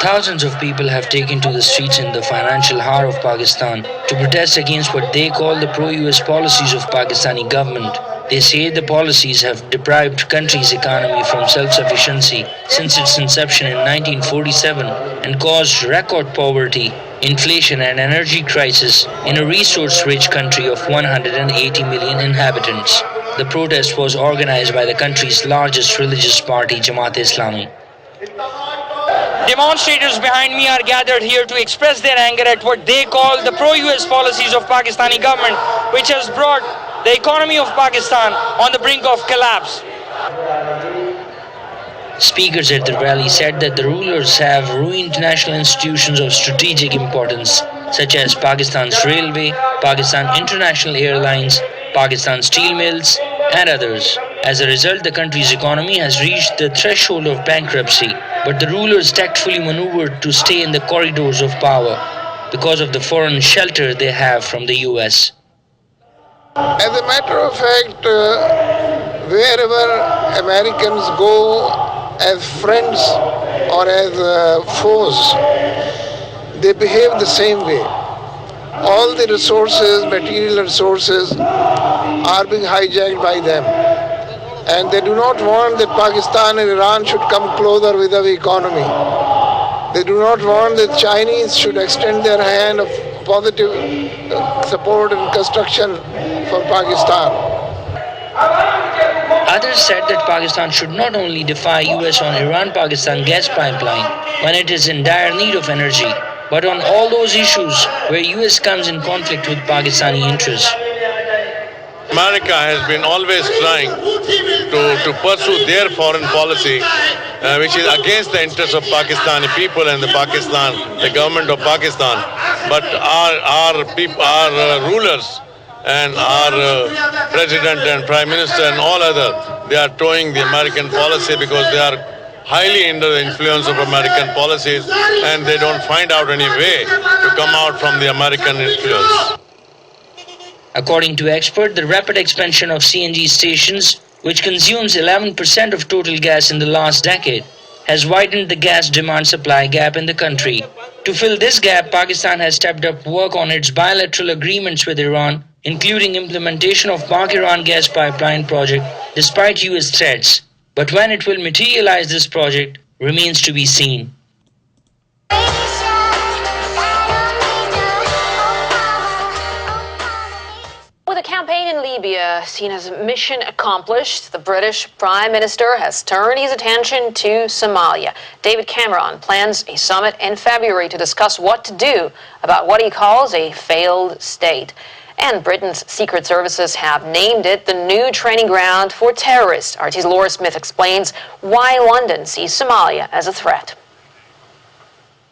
Thousands of people have taken to the streets in the financial heart of Pakistan to protest against what they call the pro-US policies of Pakistani government. They say the policies have deprived country's economy from self-sufficiency since its inception in 1947 and caused record poverty, inflation and energy crisis in a resource-rich country of 180 million inhabitants. The protest was organized by the country's largest religious party, Jamaat-e-Islami. Demonstrators behind me are gathered here to express their anger at what they call the pro-US policies of Pakistani government, which has brought the economy of Pakistan on the brink of collapse. Speakers at the rally said that the rulers have ruined national institutions of strategic importance, such as Pakistan's railway, Pakistan International Airlines, Pakistan steel mills, and others. As a result, the country's economy has reached the threshold of bankruptcy, but the rulers tactfully maneuvered to stay in the corridors of power because of the foreign shelter they have from the US. As a matter of fact, wherever Americans go as friends or as foes, they behave the same way. All the resources, material resources, are being hijacked by them. And they do not want that Pakistan and Iran should come closer with our economy. They do not want that Chinese should extend their hand of positive support and construction for Pakistan. Others said that Pakistan should not only defy US on Iran-Pakistan gas pipeline when it is in dire need of energy, but on all those issues where US comes in conflict with Pakistani interests. America has been always trying to pursue their foreign policy, which is against the interests of Pakistani people and the government of Pakistan. But our rulers and our president and prime minister and all other, they are towing the American policy because they are highly under the influence of American policies and they don't find out any way to come out from the American influence. According to experts, the rapid expansion of CNG stations, which consumes 11% of total gas in the last decade, has widened the gas demand-supply gap in the country. To fill this gap, Pakistan has stepped up work on its bilateral agreements with Iran, including implementation of Pak-Iran gas pipeline project, despite US threats. But when it will materialize, this project remains to be seen. With a campaign in Libya seen as mission accomplished, the British Prime Minister has turned his attention to Somalia. David Cameron plans a summit in February to discuss what to do about what he calls a failed state. And Britain's secret services have named it the new training ground for terrorists. RT's Laura Smith explains why London sees Somalia as a threat.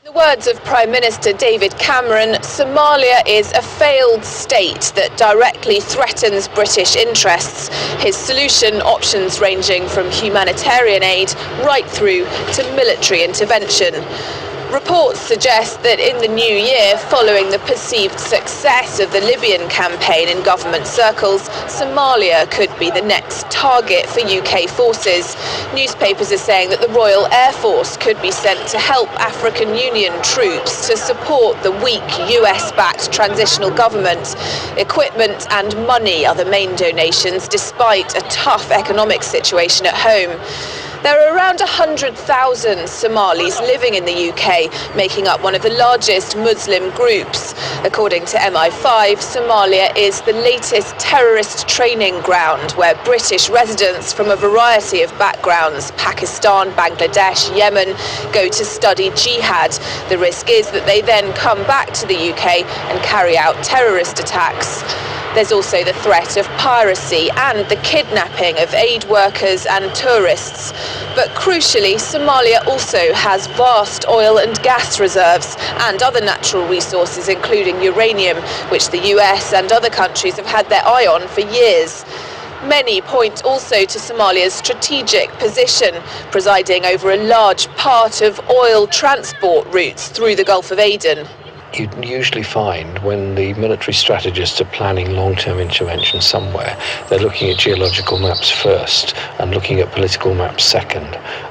In the words of Prime Minister David Cameron, Somalia is a failed state that directly threatens British interests. His solution options ranging from humanitarian aid right through to military intervention. Reports suggest that in the new year, following the perceived success of the Libyan campaign in government circles, Somalia could be the next target for UK forces. Newspapers are saying that the Royal Air Force could be sent to help African Union troops to support the weak US-backed transitional government. Equipment and money are the main donations, despite a tough economic situation at home. There are around 100,000 Somalis living in the UK, making up one of the largest Muslim groups. According to MI5, Somalia is the latest terrorist training ground where British residents from a variety of backgrounds, Pakistan, Bangladesh, Yemen, go to study jihad. The risk is that they then come back to the UK and carry out terrorist attacks. There's also the threat of piracy and the kidnapping of aid workers and tourists. But crucially, Somalia also has vast oil and gas reserves and other natural resources, including uranium, which the US and other countries have had their eye on for years. Many point also to Somalia's strategic position, presiding over a large part of oil transport routes through the Gulf of Aden. You usually find when the military strategists are planning long-term intervention somewhere, they're looking at geological maps first and looking at political maps second.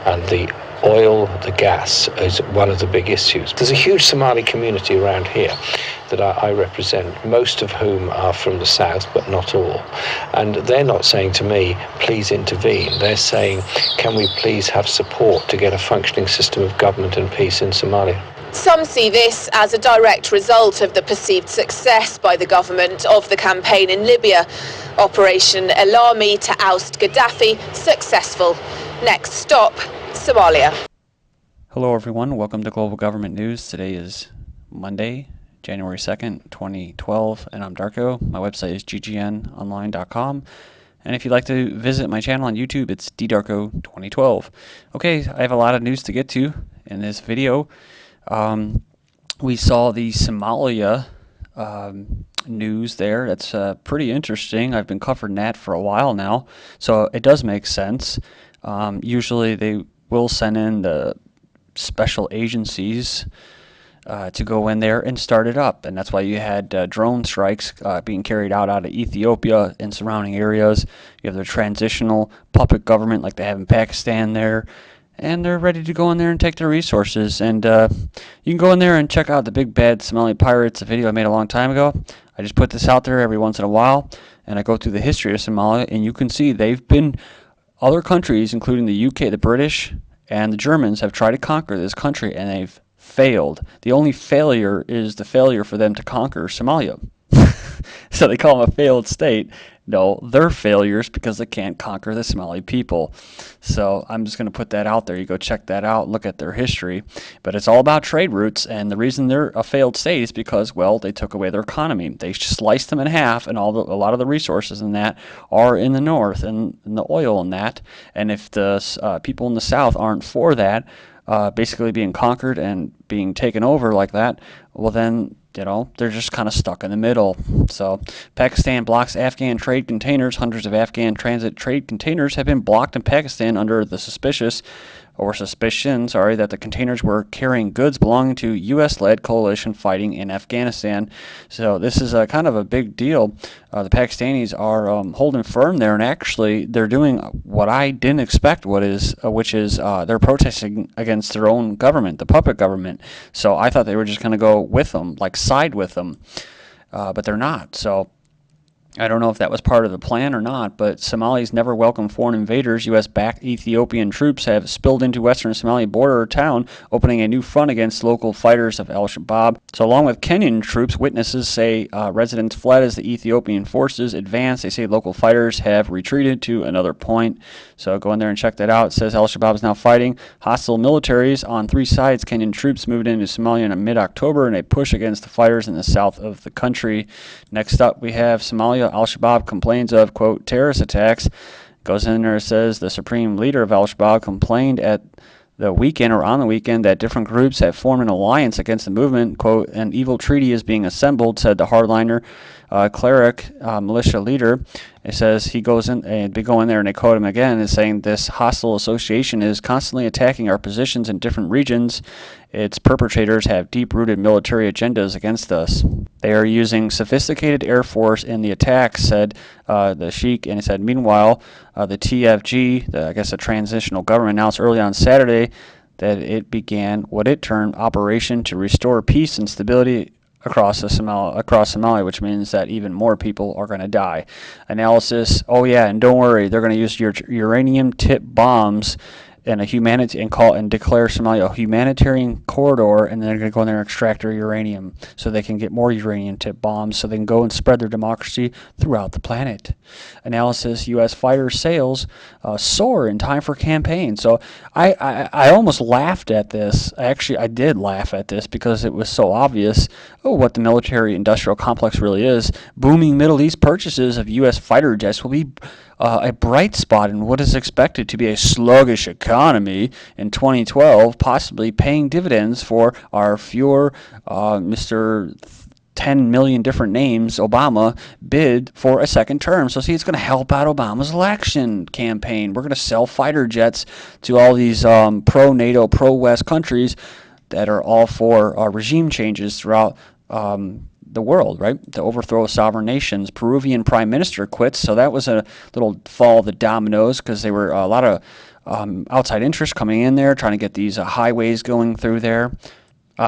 And the oil, the gas is one of the big issues. There's a huge Somali community around here that I represent, most of whom are from the south, but not all. And they're not saying to me, please intervene. They're saying, can we please have support to get a functioning system of government and peace in Somalia? Some see this as a direct result of the perceived success by the government of the campaign in Libya. Operation El Army to oust Gaddafi, successful. Next stop, Somalia. Hello everyone, welcome to Global Government News. Today is Monday, January 2nd, 2012, and I'm Darko. My website is ggnonline.com. And if you'd like to visit my channel on YouTube, it's ddarko2012. Okay, I have a lot of news to get to in this video. We saw the Somalia news there. That's pretty interesting. I've been covering that for a while now, so it does make sense. Usually they will send in the special agencies to go in there and start it up, and that's why you had drone strikes being carried out of Ethiopia and surrounding areas. You have the transitional puppet government like they have in Pakistan there, and they're ready to go in there and take their resources. And you can go in there and check out the Big Bad Somali Pirates, a video I made a long time ago. I just put this out there every once in a while, and I go through the history of Somalia, and you can see they've been, other countries, including the UK, the British, and the Germans, have tried to conquer this country, and they've failed. The only failure is the failure for them to conquer Somalia. So they call them a failed state. No, they're failures because they can't conquer the Somali people. So I'm just going to put that out there. You go check that out, look at their history. But it's all about trade routes, and the reason they're a failed state is because, well, they took away their economy. They sliced them in half, and a lot of the resources in that are in the north, and the oil in that. And if the people in the south aren't for that, basically being conquered and being taken over like that, well then, you know, they're just kind of stuck in the middle. So Pakistan blocks Afghan trade containers. Hundreds of Afghan transit trade containers have been blocked in Pakistan under the suspicion that the containers were carrying goods belonging to U.S.-led coalition fighting in Afghanistan. So this is a kind of a big deal. The Pakistanis are holding firm there, and actually they're doing what I didn't expect, which is they're protesting against their own government, the puppet government. So I thought they were just going to go with them, like side with them, but they're not. So I don't know if that was part of the plan or not, but Somalis never welcome foreign invaders. U.S.-backed Ethiopian troops have spilled into western Somalia border town, opening a new front against local fighters of Al-Shabaab. So along with Kenyan troops, witnesses say residents fled as the Ethiopian forces advanced. They say local fighters have retreated to another point. So go in there and check that out. It says Al-Shabaab is now fighting hostile militaries on three sides. Kenyan troops moved into Somalia in mid-October in a push against the fighters in the south of the country. Next up, we have Somalia. Al-Shabaab complains of, quote, terrorist attacks. Goes in there and says the supreme leader of Al-Shabaab complained at the weekend or on the weekend that different groups have formed an alliance against the movement. Quote, an evil treaty is being assembled, said the hardliner cleric militia leader. It says he goes in, and they go in there and they quote him again, and saying this hostile association is constantly attacking our positions in different regions. Its perpetrators have deep-rooted military agendas against us. They are using sophisticated air force in the attacks, said the sheikh, and he said, meanwhile, the TFG, the transitional government, announced early on Saturday that it began what it termed Operation to Restore Peace and Stability across Somalia, which means that even more people are going to die. Analysis, oh yeah, and don't worry, they're going to use your uranium-tipped bombs and declare Somalia a humanitarian corridor, and then they're going to go in there and extract their uranium so they can get more uranium-tipped bombs so they can go and spread their democracy throughout the planet. Analysis, U.S. fighter sales soar in time for campaign. So I almost laughed at this. Actually, I did laugh at this because it was so obvious what the military-industrial complex really is. Booming Middle East purchases of U.S. fighter jets will be a bright spot in what is expected to be a sluggish economy in 2012, possibly paying dividends for our Fuhrer, Mr. 10 million different names, Obama, bid for a second term. So see, it's going to help out Obama's election campaign. We're going to sell fighter jets to all these pro-NATO, pro-West countries that are all for regime changes throughout the world, right? To overthrow sovereign nations. Peruvian prime minister quits, so that was a little fall of the dominoes because there were a lot of outside interests coming in there, trying to get these highways going through there.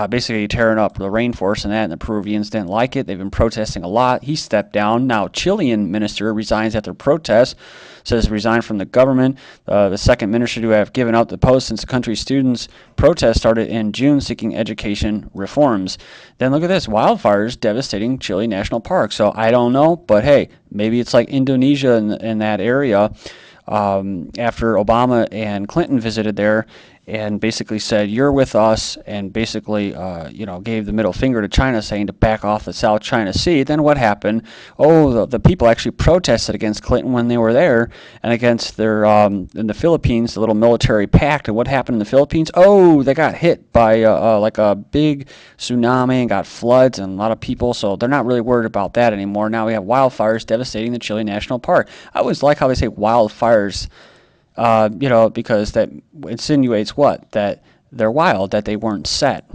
Basically tearing up the rainforest and that, and the Peruvians didn't like it. They've been protesting a lot. He stepped down. Now, Chilean minister resigns after protest, says resigned from the government. The second minister to have given up the post since the country's students' protest started in June seeking education reforms. Then look at this, wildfires devastating Chile National Park. So I don't know, but hey, maybe it's like Indonesia in that area. After Obama and Clinton visited there and basically said, you're with us, and basically, gave the middle finger to China, saying to back off the South China Sea. Then what happened? Oh, the people actually protested against Clinton when they were there, and against their, in the Philippines, the little military pact. And what happened in the Philippines? Oh, they got hit by like a big tsunami and got floods and a lot of people, so they're not really worried about that anymore. Now we have wildfires devastating the Chile National Park. I always like how they say wildfires. Because that insinuates what? That they're wild, that they weren't set.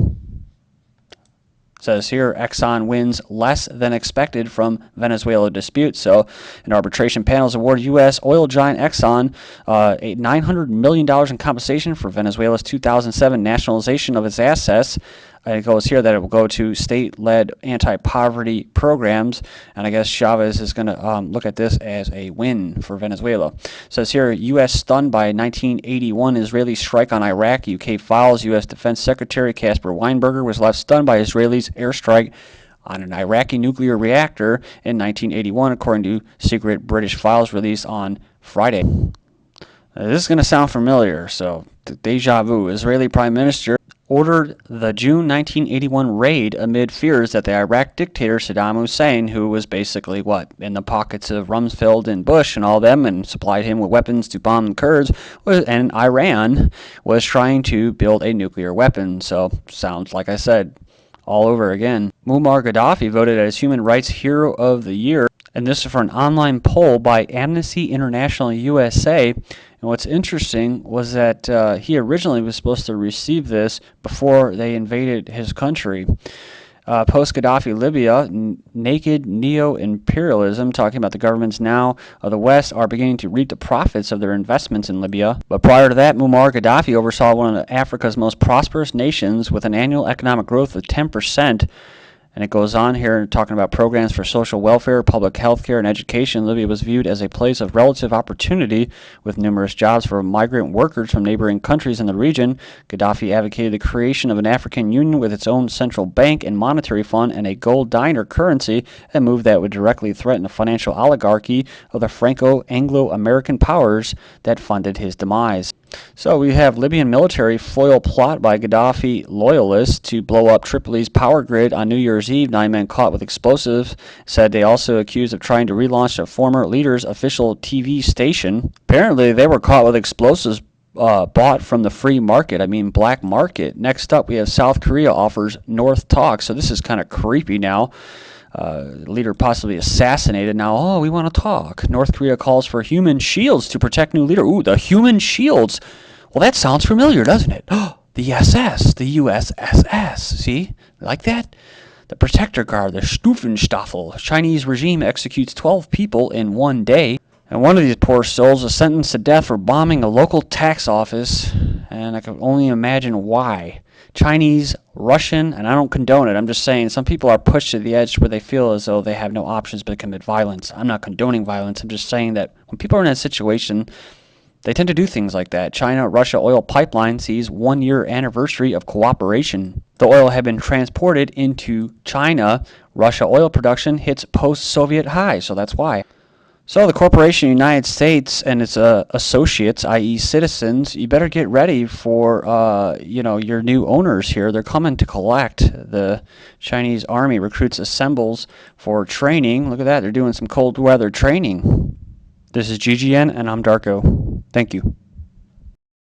Says here, Exxon wins less than expected from Venezuela dispute. So, an arbitration panel has awarded U.S. oil giant Exxon $900 million in compensation for Venezuela's 2007 nationalization of its assets. And it goes here that it will go to state-led anti-poverty programs, and I guess Chavez is going to look at this as a win for Venezuela. It says here, U.S. stunned by 1981 Israeli strike on Iraq. UK files U.S. Defense Secretary Caspar Weinberger was left stunned by Israelis' airstrike on an Iraqi nuclear reactor in 1981, according to secret British files released on Friday. This is going to sound familiar, so deja vu. Israeli Prime Minister ordered the June 1981 raid amid fears that the Iraq dictator Saddam Hussein, who was basically in the pockets of Rumsfeld and Bush and all them, and supplied him with weapons to bomb the Kurds, and Iran was trying to build a nuclear weapon. So sounds like I said all over again. Muammar Gaddafi voted as Human Rights Hero of the Year, and this is for an online poll by Amnesty International USA. And what's interesting was that he originally was supposed to receive this before they invaded his country. Post-Gaddafi Libya, naked Neo-Imperialism, talking about the governments now of the West are beginning to reap the profits of their investments in Libya. But prior to that, Muammar Gaddafi oversaw one of Africa's most prosperous nations with an annual economic growth of 10%. And it goes on here talking about programs for social welfare, public health care, and education. Libya was viewed as a place of relative opportunity with numerous jobs for migrant workers from neighboring countries in the region. Gaddafi advocated the creation of an African Union with its own central bank and monetary fund and a gold dinar currency, a move that would directly threaten the financial oligarchy of the Franco-Anglo-American powers that funded his demise. So we have Libyan military foil plot by Gaddafi loyalists to blow up Tripoli's power grid on New Year's Eve. 9 men caught with explosives. Said they also accused of trying to relaunch a former leader's official TV station. Apparently they were caught with explosives bought from the free market. Black market. Next up we have South Korea offers North talks. So this is kind of creepy now. Leader possibly assassinated. Now, we want to talk. North Korea calls for human shields to protect new leader. Ooh, the human shields. Well, that sounds familiar, doesn't it? The SS, the USSS. See? Like that? The protector guard, the Stufenstaffel. Chinese regime executes 12 people in one day. And one of these poor souls was sentenced to death for bombing a local tax office. And I can only imagine why. Chinese, Russian, and I don't condone it. I'm just saying some people are pushed to the edge where they feel as though they have no options but to commit violence. I'm not condoning violence. I'm just saying that when people are in that situation, they tend to do things like that. China-Russia oil pipeline sees 1-year anniversary of cooperation. The oil had been transported into China. Russia oil production hits post-Soviet high, so that's why. So the corporation United States and its associates, i.e. citizens, you better get ready for your new owners here. They're coming to collect. The Chinese army recruits assembles for training. Look at that. They're doing some cold weather training. This is GGN, and I'm Darko. Thank you.